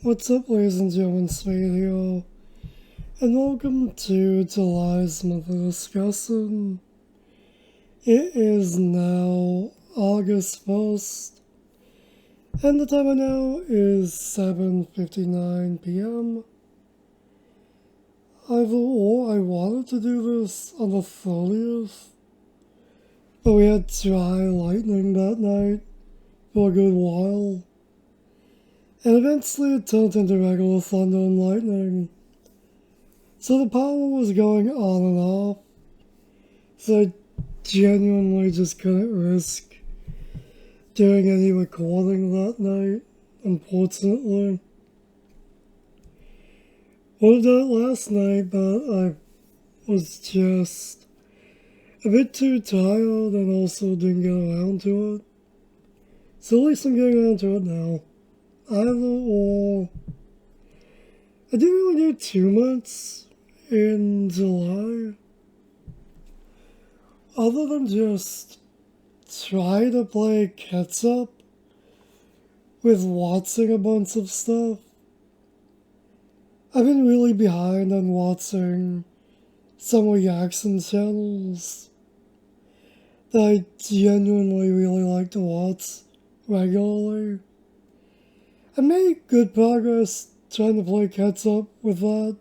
What's up, ladies and gentlemen, Spade here, and welcome to July's monthly discussion. It is now August 1st, and the time now is 7:59 p.m. I wanted to do this on the 30th, but we had dry lightning that night for a good while. And eventually it turned into regular thunder and lightning. So the power was going on and off. So I genuinely just couldn't risk doing any recording that night, unfortunately. Would have done it last night, but I was just a bit too tired and also didn't get around to it. So at least I'm getting around to it now. Either or. I didn't really do too much in July, other than just try to play catch up with watching a bunch of stuff. I've been really behind on watching some reaction channels that I genuinely really like to watch regularly. I made good progress trying to play catch up with that,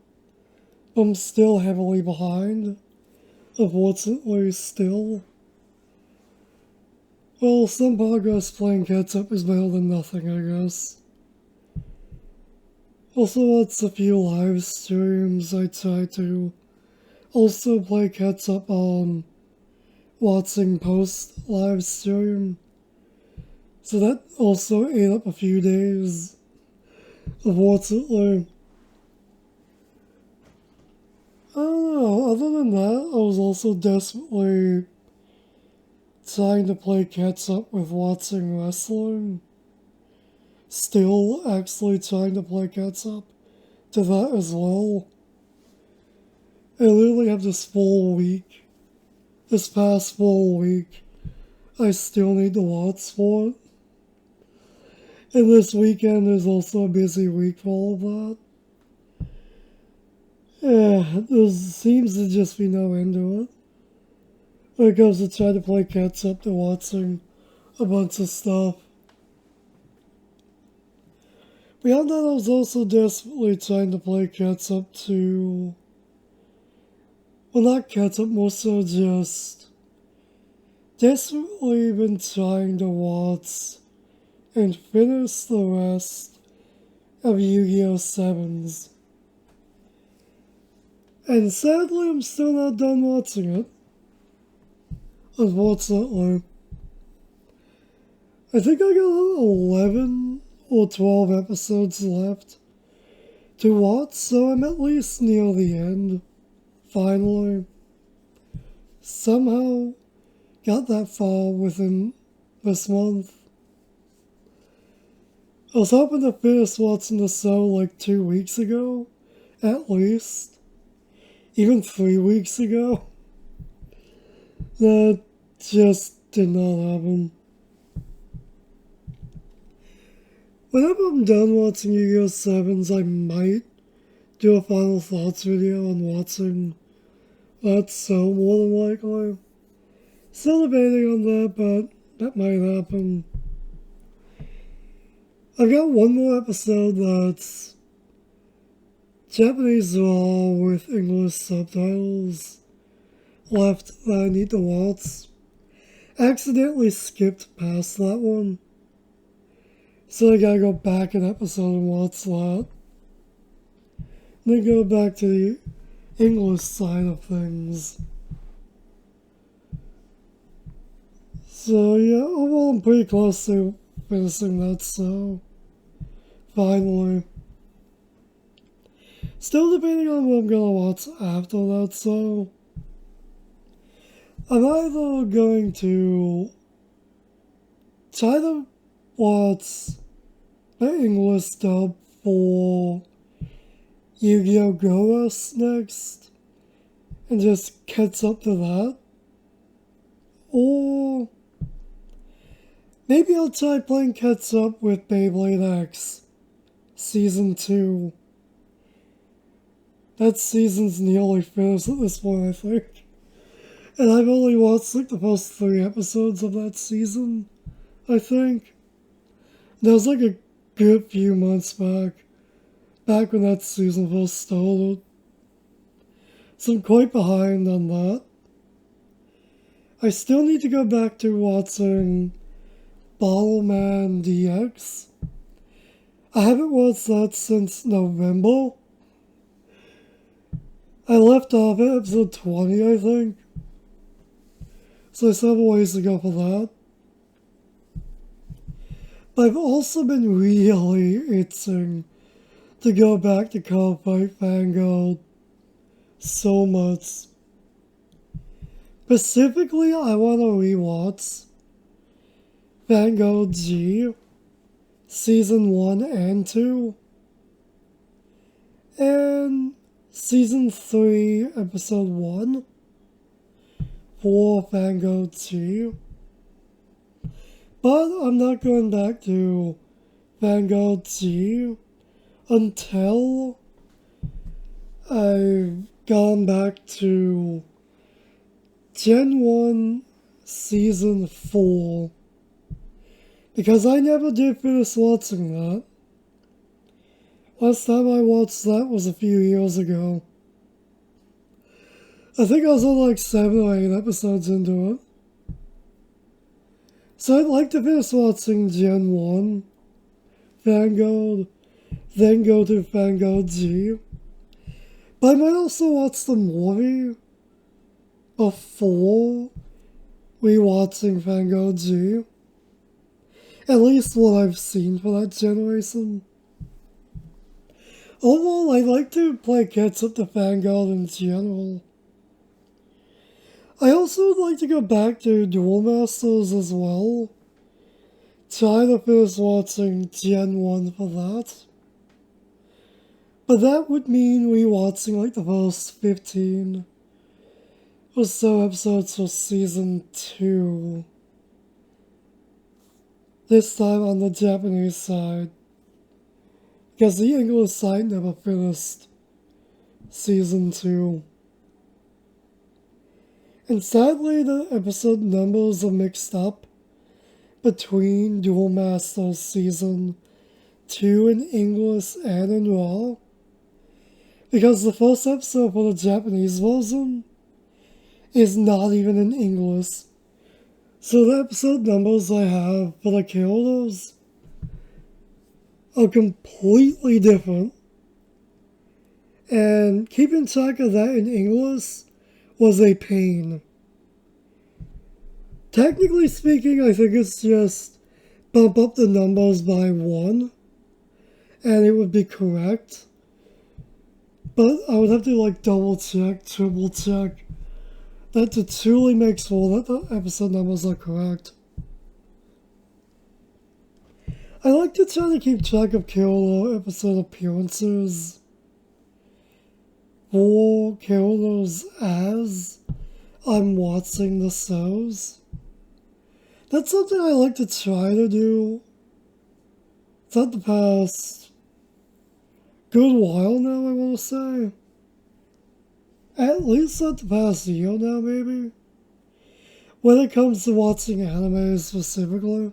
but I'm still heavily behind, unfortunately still. Well, some progress playing catch up is better than nothing, I guess. Also watched a few live streams. I try to also play catch up on watching post live stream. So that also ate up a few days, unfortunately. I don't know, other than that, I was also desperately trying to play catch up with watching wrestling. Still actually trying to play catch up to that as well. I literally have this past full week, I still need to watch for it. And this weekend is also a busy week for all of that. Yeah, there seems to just be no end to it. When it comes to trying to play catch up to watching a bunch of stuff. Beyond that, I was also desperately trying to play catch up to... Well, not catch up, more so just... Desperately been trying to watch and finish the rest of Yu-Gi-Oh! 7s. And sadly, I'm still not done watching it. Unfortunately. I think I got 11 or 12 episodes left to watch, so I'm at least near the end. Finally. Somehow got that far within this month. I was hoping to finish watching the show like 2 weeks ago, at least. Even 3 weeks ago. That just did not happen. Whenever I'm done watching Yu-Gi-Oh! 7s, I might do a final thoughts video on watching that show more than likely. Still debating on that, but that might happen. I've got one more episode that's Japanese raw with English subtitles left that I need to watch. I accidentally skipped past that one, so I gotta go back an episode and watch that. Then go back to the English side of things. So yeah, overall I'm pretty close to finishing that show. Finally. Still debating on what I'm gonna watch after that show. I'm either going to try to watch the English dub for Yu-Gi-Oh! Go Us next and just catch up to that. Or maybe I'll try playing catch up with Beyblade X Season 2. That season's nearly finished at this point, I think. And I've only watched like the first 3 episodes of that season, I think. That was like a good few months back when that season first started. So I'm quite behind on that. I still need to go back to watching Bottleman DX. I haven't watched that since November. I left off at episode 20, I think. So I still have a ways to go for that. But I've also been really itching to go back to Cardfight Vanguard so much. Specifically, I want to rewatch Vanguard G, Season 1 and 2, and Season 3, Episode 1 for Vanguard G. But I'm not going back to Vanguard G until I've gone back to Gen 1 Season 4. Because I never did finish watching that. Last time I watched that was a few years ago. I think I was on like 7 or 8 episodes into it. So I'd like to finish watching Gen 1, Vanguard, then go to Vanguard G. But I might also watch the movie before rewatching Vanguard G. At least what I've seen for that generation. Overall, I like to play catch up to Vanguard in general. I also would like to go back to Duel Masters as well. Try to finish watching Gen 1 for that. But that would mean rewatching like the first 15 or so episodes for Season 2. This time on the Japanese side. Because the English side never finished Season 2. And sadly, the episode numbers are mixed up between Duel Masters Season 2 in English and in Raw. Because the first episode for the Japanese version is not even in English. So the episode numbers I have for the characters are completely different. And keeping track of that in English was a pain. Technically speaking, I think it's just bump up the numbers by 1 and it would be correct. But I would have to like double check, triple check that to truly make sure that the episode numbers are correct. I like to try to keep track of character episode appearances for characters as I'm watching the shows. That's something I like to try to do. It's not the past good while now, I want to say. At least not the past year now, maybe. When it comes to watching anime specifically.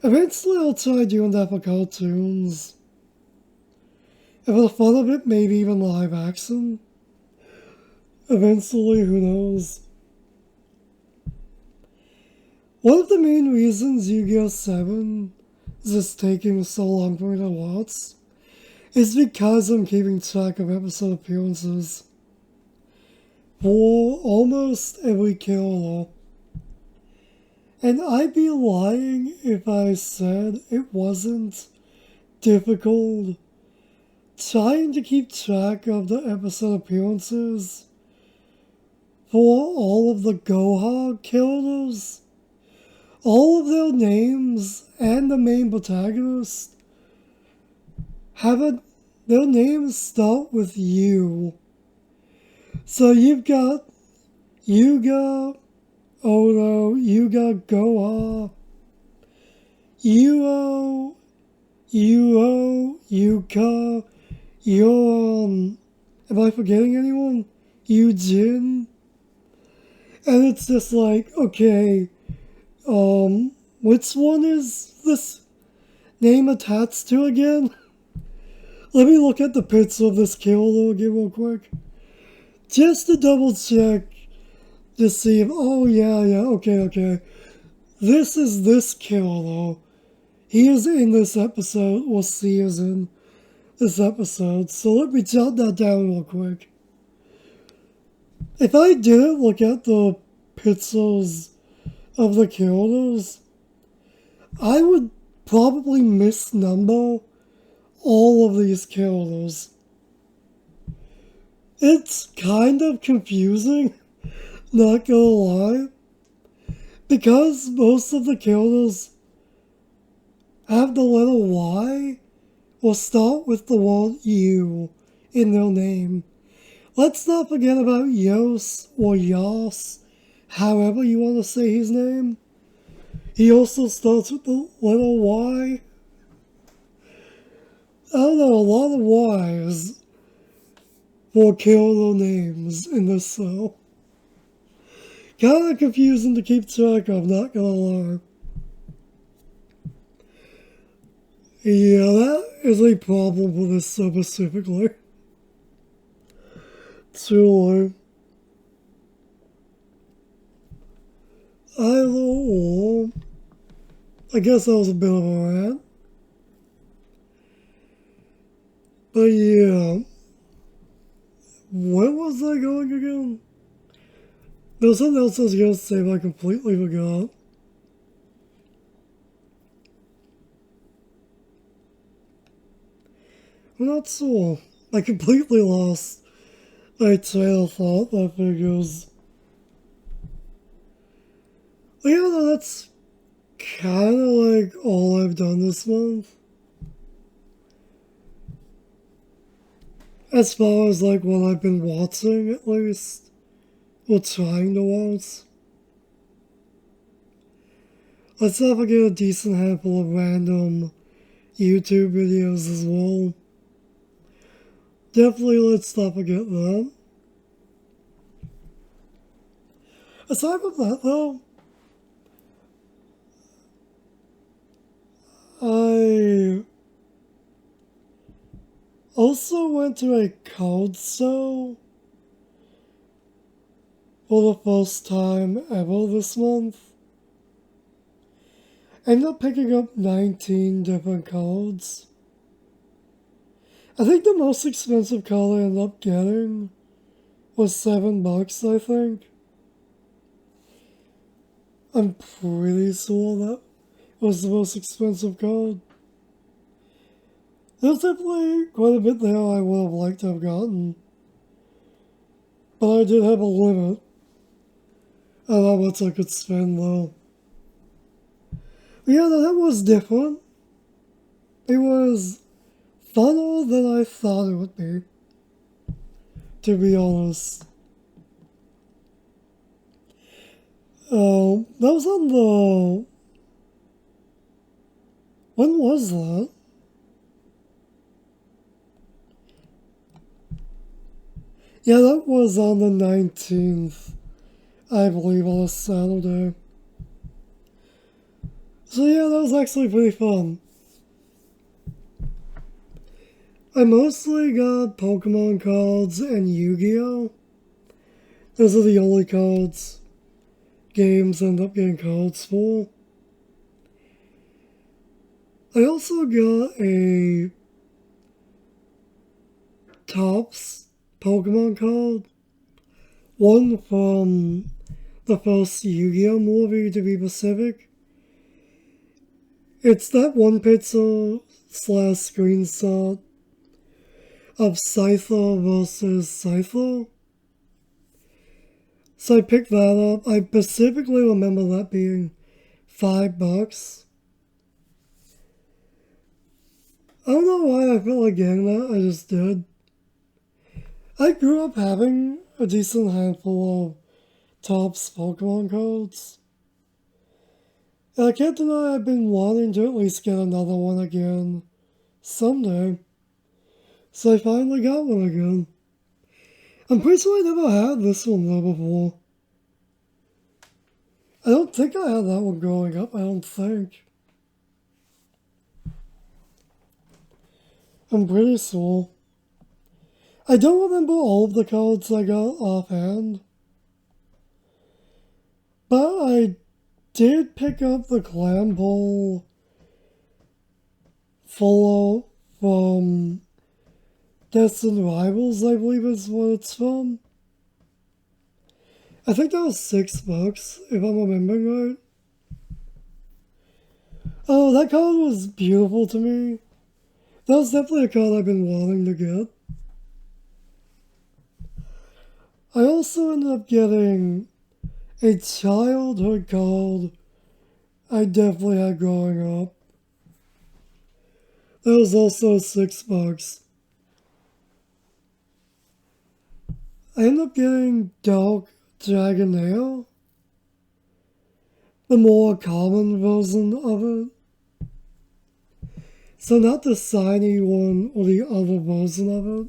Eventually I'll try doing that for cartoons. And for the fun of it, maybe even live action. Eventually, who knows. One of the main reasons Yu-Gi-Oh! 7 is just taking so long for me to watch is because I'm keeping track of episode appearances for almost every character. And I'd be lying if I said it wasn't difficult trying to keep track of the episode appearances for all of the Goha characters. All of their names and the main protagonist their names start with U. So you've got Yuga, Odo, Yuga Goha, Yuo, Yuho, Yuka, Yon. Am I forgetting anyone? Eugene? And it's just like, okay, which one is this name attached to again? Let me look at the picture of this Kyoto again real quick. Just to double check to see if, oh yeah, okay. This is this Kyoto. He is in this episode, or she is in this episode. So let me jot that down real quick. If I didn't look at the pixels of the Kyotos, I would probably misnumber all of these Kyotos. It's kind of confusing, not gonna lie, because most of the Kyotos have the letter Y or start with the word U in their name. Let's not forget about Yos or Yas, however you want to say his name. He also starts with the letter Y. I don't know, a lot of Y's for Kyoto names in this show. Kinda confusing to keep track of, not gonna lie. Yeah, that is a problem for this show specifically. Truly. I guess that was a bit of a rant. But yeah. Where was I going again? There's something else I was gonna say, but I completely forgot. I'm not sure. I completely lost my trail of thought, that figures. But yeah, no, that's kind of like all I've done this month. As far as like what I've been watching, at least. Or trying to watch. Let's not forget a decent handful of random YouTube videos as well. Definitely let's not forget that. Aside from that though, I also went to a card show for the first time ever this month. I ended up picking up 19 different cards. I think the most expensive card I ended up getting was $7, I think. I'm pretty sure that was the most expensive card. There's definitely quite a bit there I would have liked to have gotten. But I did have a limit on how much I could spend though. But yeah, no, that was different. It was funner than I thought it would be, to be honest. That was on the... When was that? Yeah, that was on the 19th, I believe, on a Saturday. So yeah, that was actually pretty fun. I mostly got Pokemon cards and Yu-Gi-Oh! Those are the only cards games end up getting cards for. I also got a Topps Pokemon card. One from the first Yu-Gi-Oh! Movie, to be specific. It's that one pixel / screenshot of Scyther versus Scyther. So I picked that up. I specifically remember that being $5. I don't know why I felt like getting that, I just did. I grew up having a decent handful of Topps Pokemon cards. And I can't deny I've been wanting to at least get another one again someday. So I finally got one again. I'm pretty sure I never had this one though before. I don't think I had that one growing up, I don't think. I'm pretty sure. I don't remember all of the cards I got offhand. But I did pick up the clan pole Fallout from Destined Rivals, I believe is what it's from. I think that was $6, if I'm remembering right. Oh, that card was beautiful to me. That was definitely a card I've been wanting to get. I also ended up getting a childhood card I definitely had growing up. That was also $6. I ended up getting Dark Dragonair, the more common version of it. So not the shiny one or the other version of it.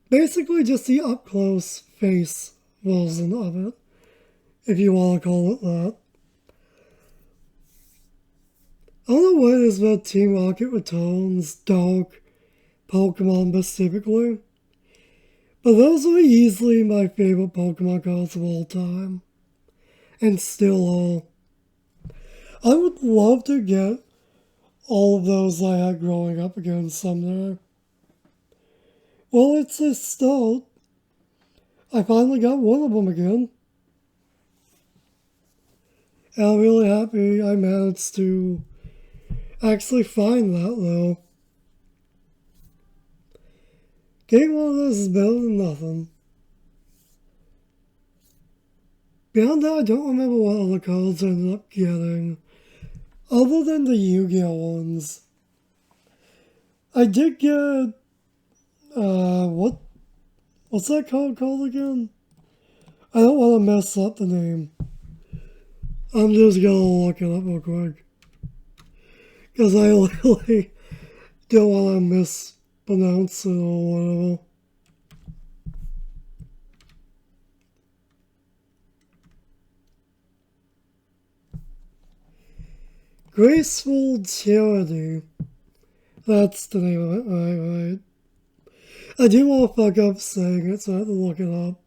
Basically just the up-close face version of it, if you want to call it that. I don't know what it is about Team Rocket Returns Dark Pokemon specifically, but those are easily my favorite Pokemon cards of all time, and still are. I would love to get all of those I had growing up again someday. Well, it's a start. I finally got one of them again. And I'm really happy I managed to actually find that, though. Getting one of those is better than nothing. Beyond that, I don't remember what other cards I ended up getting, other than the Yu-Gi-Oh ones. I did get, what's that card called again? I don't want to mess up the name. I'm just gonna look it up real quick. Because I literally don't want to mispronounce it or whatever. Graceful Charity. That's the name of it, right. I do want to fuck up saying it, so I have to look it up.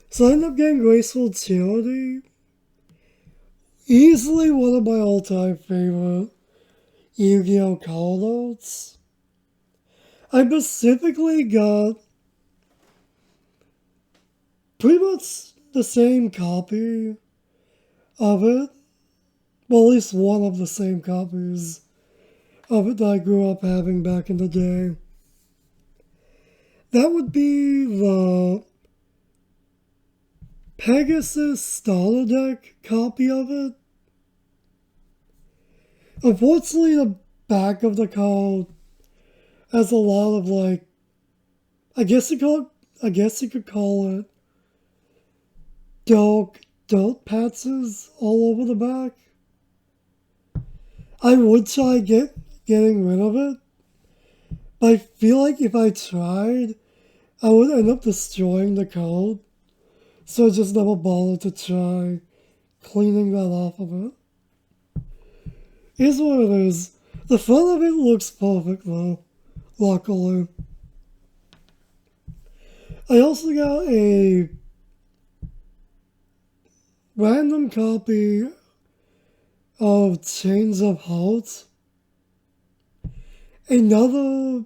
So I ended up getting Graceful Charity. Easily one of my all-time favorite Yu-Gi-Oh! Card arts. I specifically got pretty much the same copy of it. Well, at least one of the same copies of it that I grew up having back in the day. That would be the Pegasus Starter Deck copy of it. Unfortunately, the back of the card has a lot of I guess you could call it dark dirt patches all over the back. I would try getting rid of it, but I feel like if I tried, I would end up destroying the card. So I just never bothered to try cleaning that off of it. Here's what it is. The front of it looks perfect though, luckily. I also got a random copy of Chains of Hearts. Another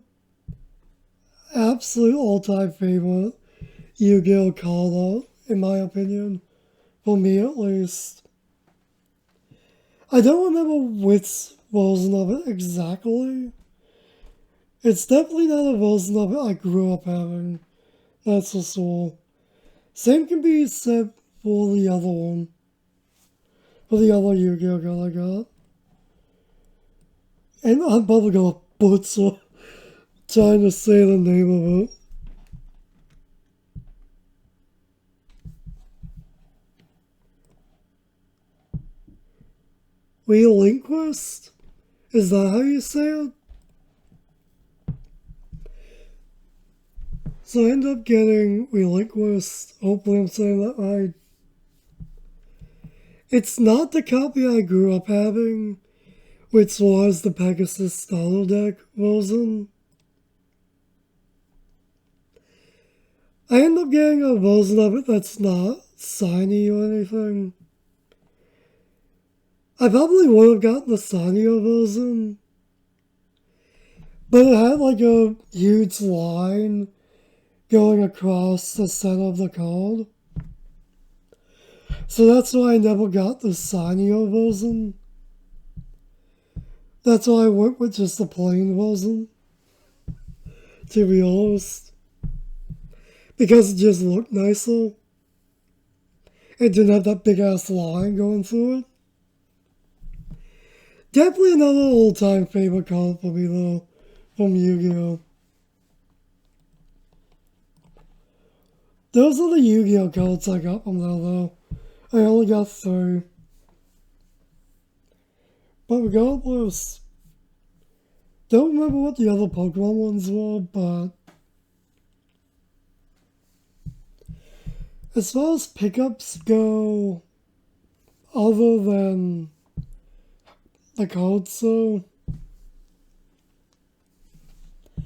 absolute all-time favorite Yu-Gi-Oh! Card art, in my opinion. For me at least. I don't remember which version of it exactly. It's definitely not a version of it I grew up having. That's for sure. Same can be said for the other one. For the other Yu-Gi-Oh! Card I got. And I'm probably gonna butcher trying to say the name of it. Relinquist? Is that how you say it? So I end up getting relinquished. Hopefully I'm saying that right. It's not the copy I grew up having, which was the Pegasus starter deck version. I end up getting a version of it that's not shiny or anything. I probably would have gotten the shinier version, but it had like a huge line going across the center of the card. So that's why I never got the shinier version. That's why I went with just the plain version, to be honest. Because it just looked nicer. It didn't have that big ass line going through it. Definitely another old time favorite card for me though, from Yu-Gi-Oh! Those are the Yu-Gi-Oh! Cards I got from there though. I only got 3. But regardless, don't remember what the other Pokemon ones were, but as far as pickups go, other than the cards though, I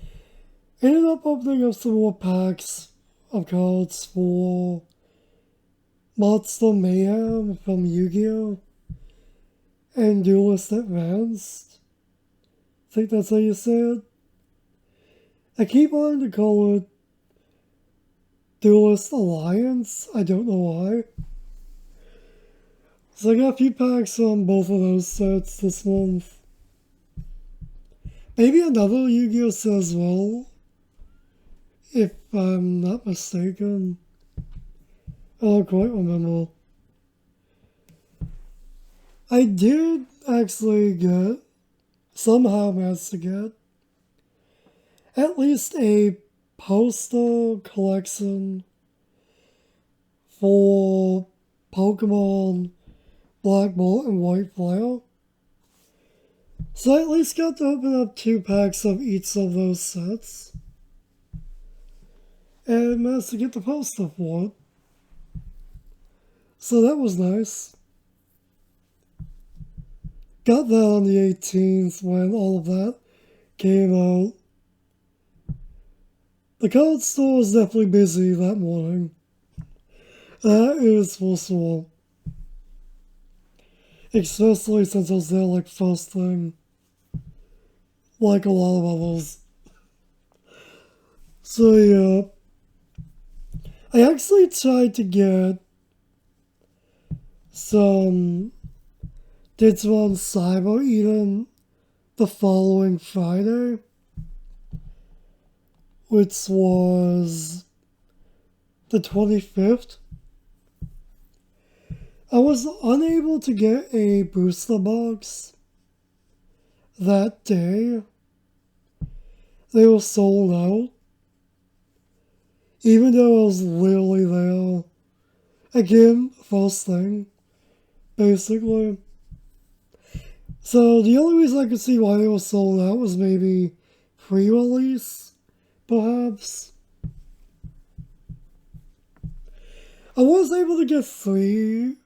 ended up opening up some more packs of cards for Monster Mayhem from Yu-Gi-Oh! And Duelist Advanced. I think that's how you say it. I keep wanting to call it Duelist Alliance. I don't know why. So I got a few packs on both of those sets this month. Maybe another Yu-Gi-Oh! Set as well, if I'm not mistaken. I don't quite remember. I did actually somehow managed to get at least a poster collection for Pokemon Black Bolt and White Flare. So I at least got to open up 2 packs of each of those sets. And managed to get the poster for it. So that was nice. Got that on the 18th when all of that came out. The card store was definitely busy that morning. That is for sure. Especially since I was there like first thing. Like a lot of others. So yeah. I actually tried to get some Digimon Cyber Eden the following Friday, which was the 25th. I was unable to get a booster box that day. They were sold out. Even though I was literally there. Again, first thing, basically. So the only reason I could see why they were sold out was maybe pre-release, perhaps. I was able to get 3,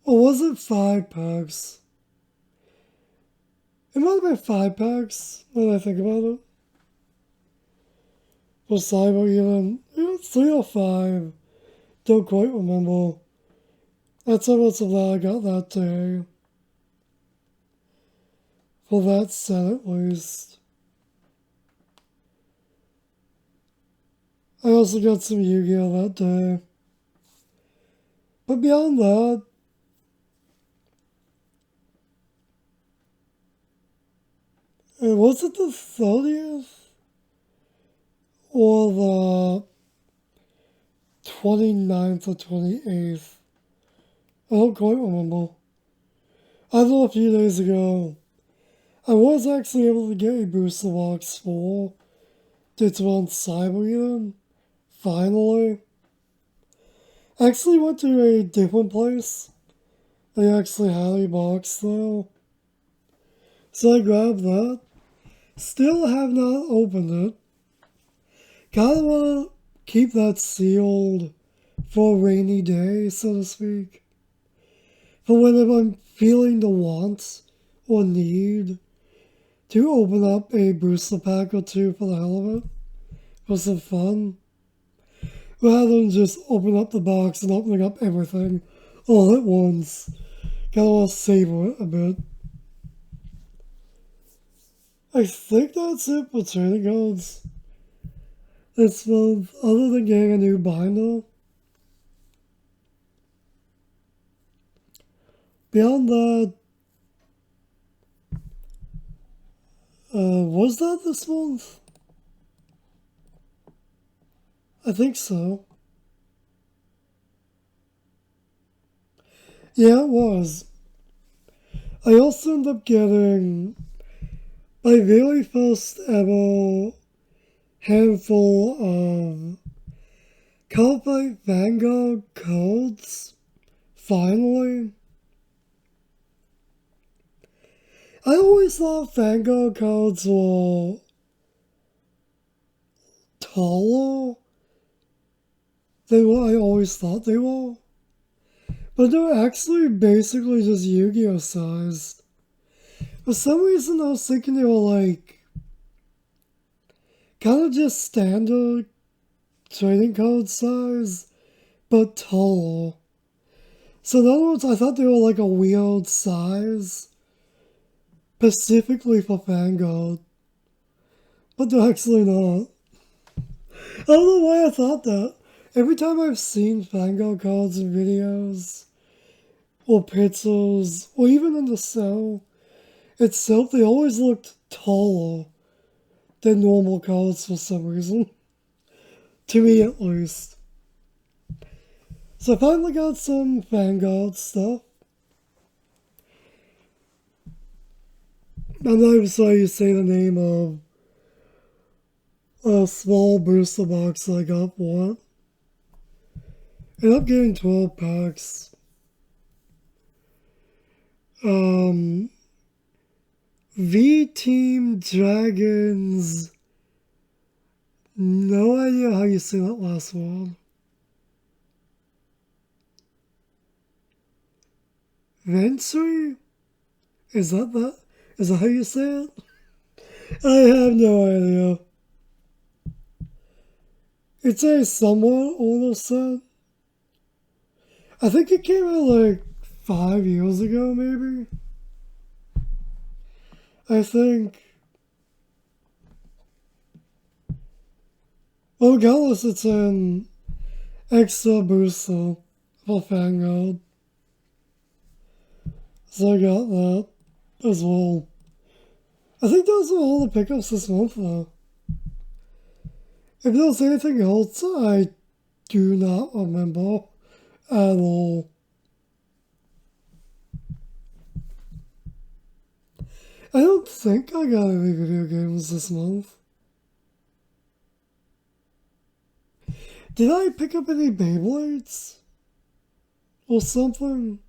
or was it 5 packs? It might have been 5 packs, now that I think about it. For Cyber even, 3 or 5, don't quite remember. That's how much of that I got that day. For that set at least. I also got some Yu-Gi-Oh! That day. But beyond that, was it the 30th? Or the 29th or 28th? I don't quite remember. I thought a few days ago, I was actually able to get a booster box for Digimon Cyber Eden. Finally. I actually went to a different place. They actually had a box though. So I grabbed that. Still have not opened it. Kinda wanna keep that sealed for a rainy day, so to speak. For whenever I'm feeling the want or need to open up a booster pack or two for the hell of it, for some fun, rather than just open up the box and opening up everything all at once. Kinda wanna savor it a bit. I think that's it for trading cards this month, other than getting a new binder. Beyond that, was that this month? I think so. Yeah, it was. I also ended up getting my very first ever handful of Cowboy Vanguard codes. Finally. I always thought Vanguard codes were taller than what I always thought they were. But they're actually basically just Yu-Gi-Oh sized. For some reason I was thinking they were like kind of just standard trading card size, but taller. So in other words, I thought they were like a weird size, specifically for Vanguard. But they're actually not. I don't know why I thought that. Every time I've seen Vanguard cards in videos, or pixels, or even in the cell itself, they always looked taller than normal cards for some reason. To me, at least. So I finally got some Vanguard stuff. I'm not even sorry you say the name of a small booster box I got for it. And I'm getting 12 packs. V-Team Dragons. No idea how you say that last one. Ventry? Is that? Is that how you say it? I have no idea. It's a somewhat older set. I think it came out like 5 years ago, maybe. I think. Well, regardless, it's an extra booster for Vanguard. So I got that as well. I think those are all the pickups this month, though. If there's anything else, I do not remember at all. I don't think I got any video games this month. Did I pick up any Beyblades? Or something?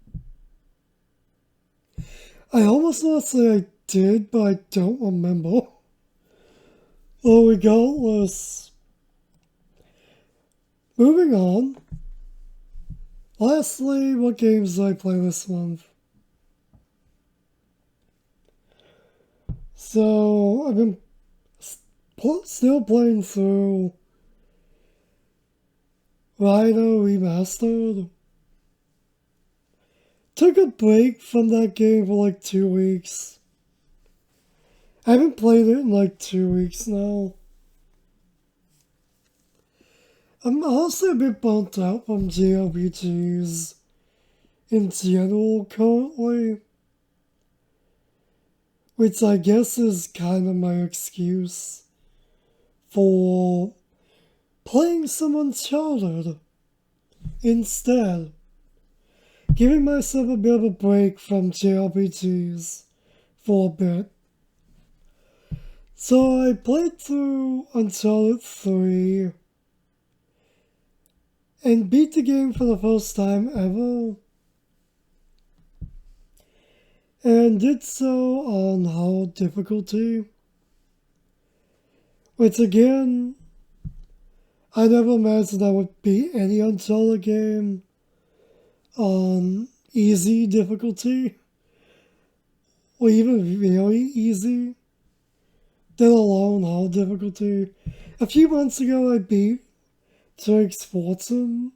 I almost want to say I did, but I don't remember. Oh, regardless. Moving on. Lastly, what games did I play this month? So, I've been still playing through Rhino Remastered. Took a break from that game for like 2 weeks. I haven't played it in like 2 weeks now. I'm also a bit burnt out from JRPGs in general currently, which I guess is kind of my excuse for playing some Uncharted instead. Giving myself a bit of a break from JRPGs for a bit. So I played through Uncharted 3 and beat the game for the first time ever. and did so on hard difficulty, which again, I never imagined I would beat any Uncharted game on easy difficulty, or even very easy, let alone hard difficulty. A few months ago, I beat Drake's Fortune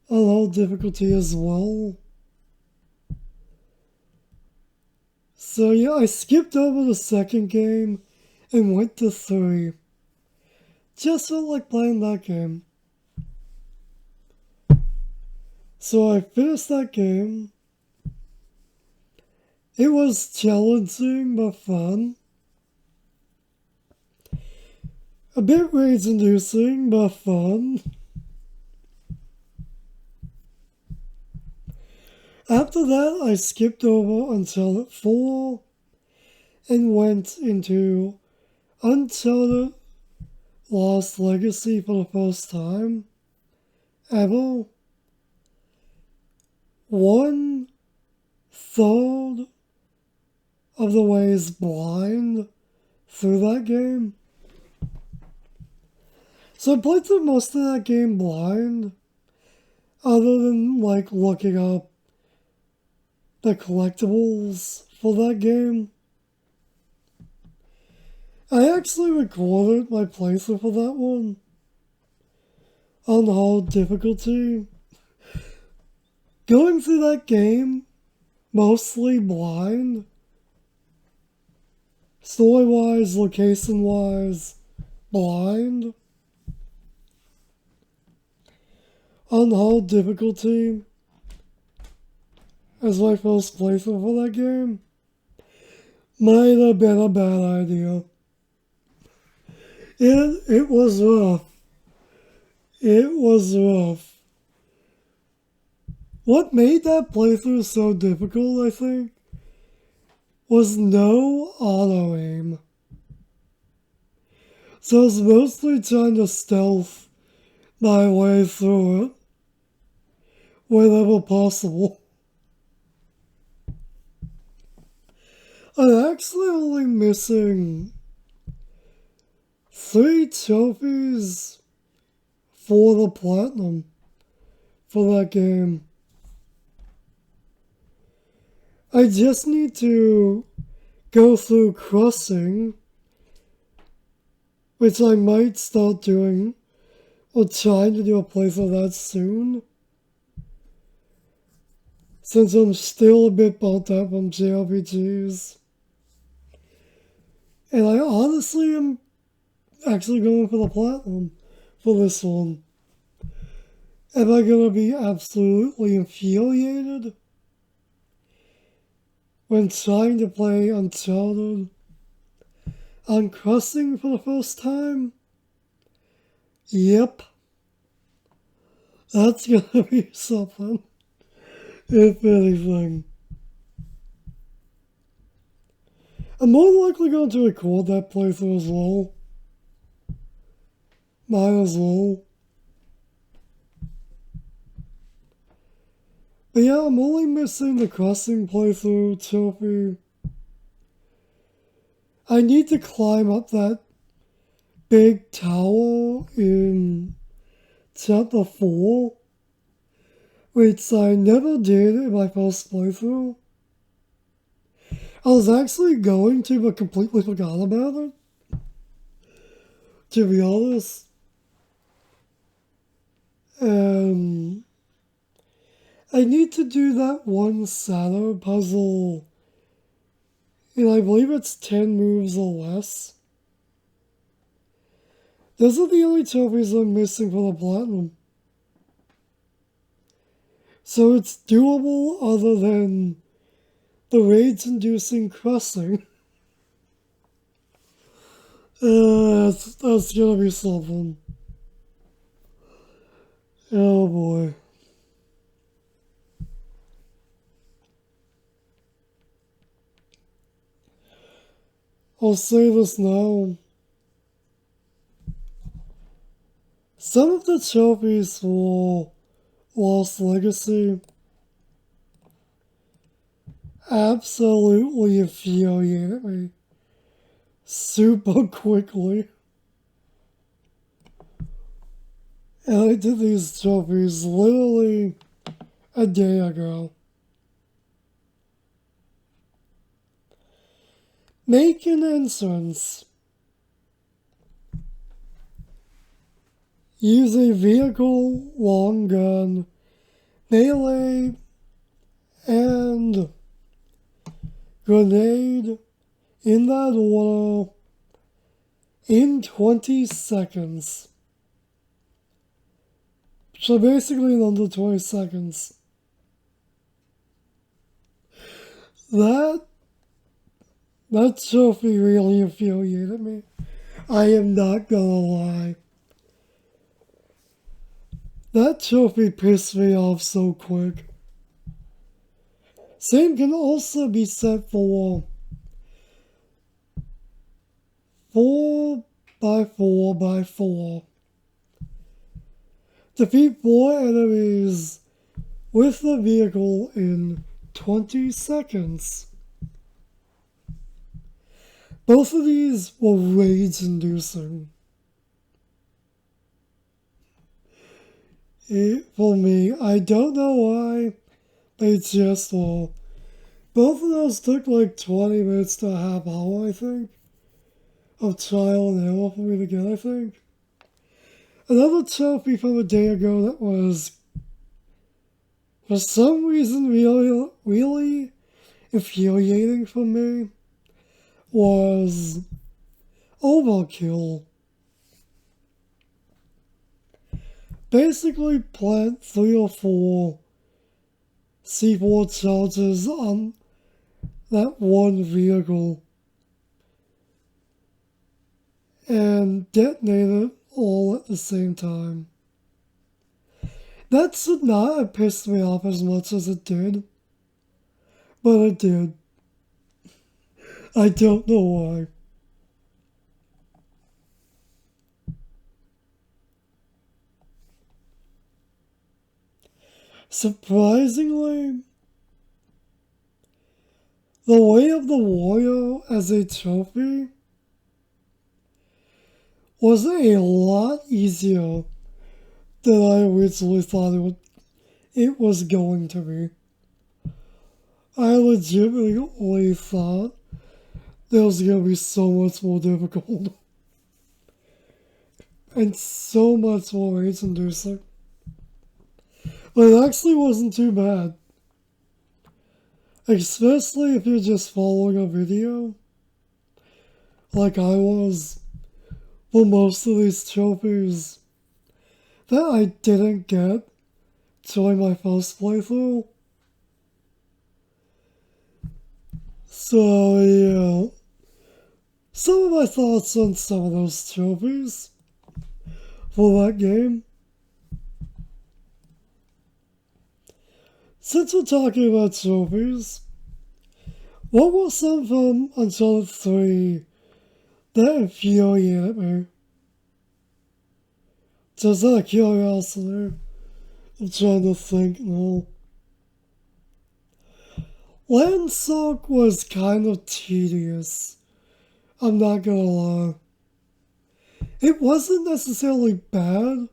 on hard difficulty as well. So yeah, I skipped over the second game and went to 3. Just felt like playing that game. So I finished that game. It was challenging but fun. A bit rage-inducing but fun. After that, I skipped over Uncharted 4 and went into Uncharted Lost Legacy for the first time ever. 1/3 of the way is blind through that game. So I played through most of that game blind, other than like looking up the collectibles for that game. I actually recorded my playthrough for that one on hard difficulty. Going through that game, mostly blind, story-wise, location-wise, blind, on hard difficulty, as my first playthrough for that game, might have been a bad idea. It was rough. It was rough. What made that playthrough so difficult, I think, was no auto-aim. So I was mostly trying to stealth my way through it whenever possible. I'm actually only missing 3 trophies for the platinum for that game. I just need to go through Crossing, which I might start doing, or trying to do a playthrough of that soon, since I'm still a bit burnt out on JRPGs. And I honestly am actually going for the platinum for this one. Am I gonna be absolutely infuriated when trying to play Uncharted on Crossing for the first time? Yep. That's gonna be something, if anything. I'm more likely going to record that playthrough as well. Might as well. But yeah, I'm only missing the Crossing playthrough trophy. I need to climb up that big tower in Chapter 4, which I never did in my first playthrough. I was actually going to, but completely forgot about it, to be honest. I need to do that one Sato puzzle, and I believe it's 10 moves or less. Those are the only trophies I'm missing for the platinum. So it's doable other than the rage-inducing Crossing. That's gonna be something. Oh boy. I'll say this now. Some of the trophies for Lost Legacy absolutely infuriated me super quickly. And I did these trophies literally a day ago. Make an entrance. Use a vehicle, long gun, melee, and grenade in that order in 20 seconds. So basically in under 20 seconds. That trophy really infuriated me. I am not gonna lie. That trophy pissed me off so quick. Same can also be said for 4x4x4. Defeat 4 enemies with the vehicle in 20 seconds. Both of these were rage-inducing. For me, I don't know why, they just were. Both of those took like 20 minutes to a half hour, I think, of trial and error for me to get, I think. Another trophy from a day ago that was, for some reason, really infuriating for me was Overkill. Basically, plant 3 or 4 C4 charges on that one vehicle and detonate it all at the same time. That should not have pissed me off as much as it did, but it did. I don't know why. Surprisingly, the Way of the Warrior as a trophy was a lot easier than I originally thought it was going to be. I legitimately thought it was going to be so much more difficult and so much more rage-inducing. But it actually wasn't too bad. Especially if you're just following a video, like I was, for most of these trophies that I didn't get during my first playthrough. So yeah, some of my thoughts on some of those trophies for that game. Since we're talking about trophies, what were some from Uncharted 3 that infuriated me? Just out of curiosity, I'm trying to think now. Landsock was kind of tedious, I'm not gonna lie. It wasn't necessarily bad,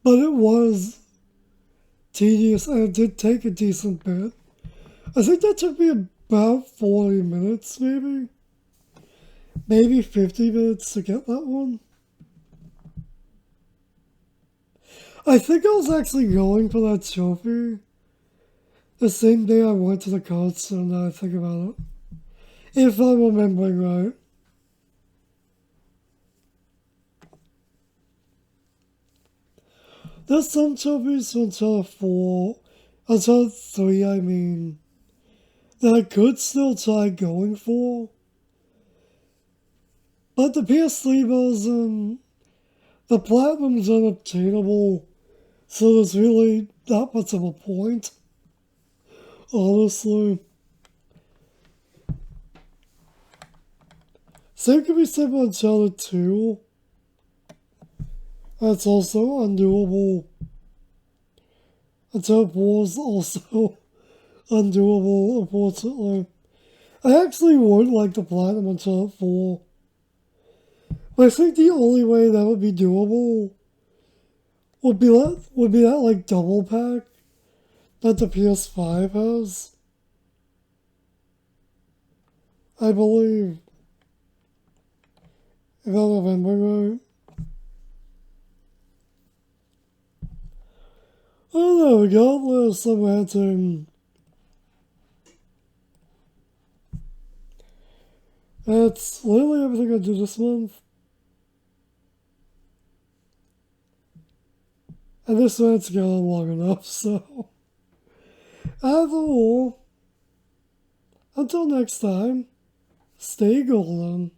but it was tedious and it did take a decent bit. I think that took me about 40 minutes, maybe 50 minutes to get that one. I think I was actually going for that trophy the same day I went to the card store, now I think about it. If I'm remembering right. There's some trophies from Uncharted 3, I mean, that I could still try going for. But the PS3 version, the Platinum's unobtainable, so there's really not much of a point, honestly. Same can be said for Uncharted 2. That's also undoable. Uncharted 4 is also undoable, unfortunately. I actually would like to platinum Uncharted 4. But I think the only way that would be doable would be that like double pack that the PS5 has. I believe. If I'm remembering right. I don't know, regardless, I'm ranting. That's literally everything I did this month. And this rant's gone long enough, so. Either or, until next time, stay golden.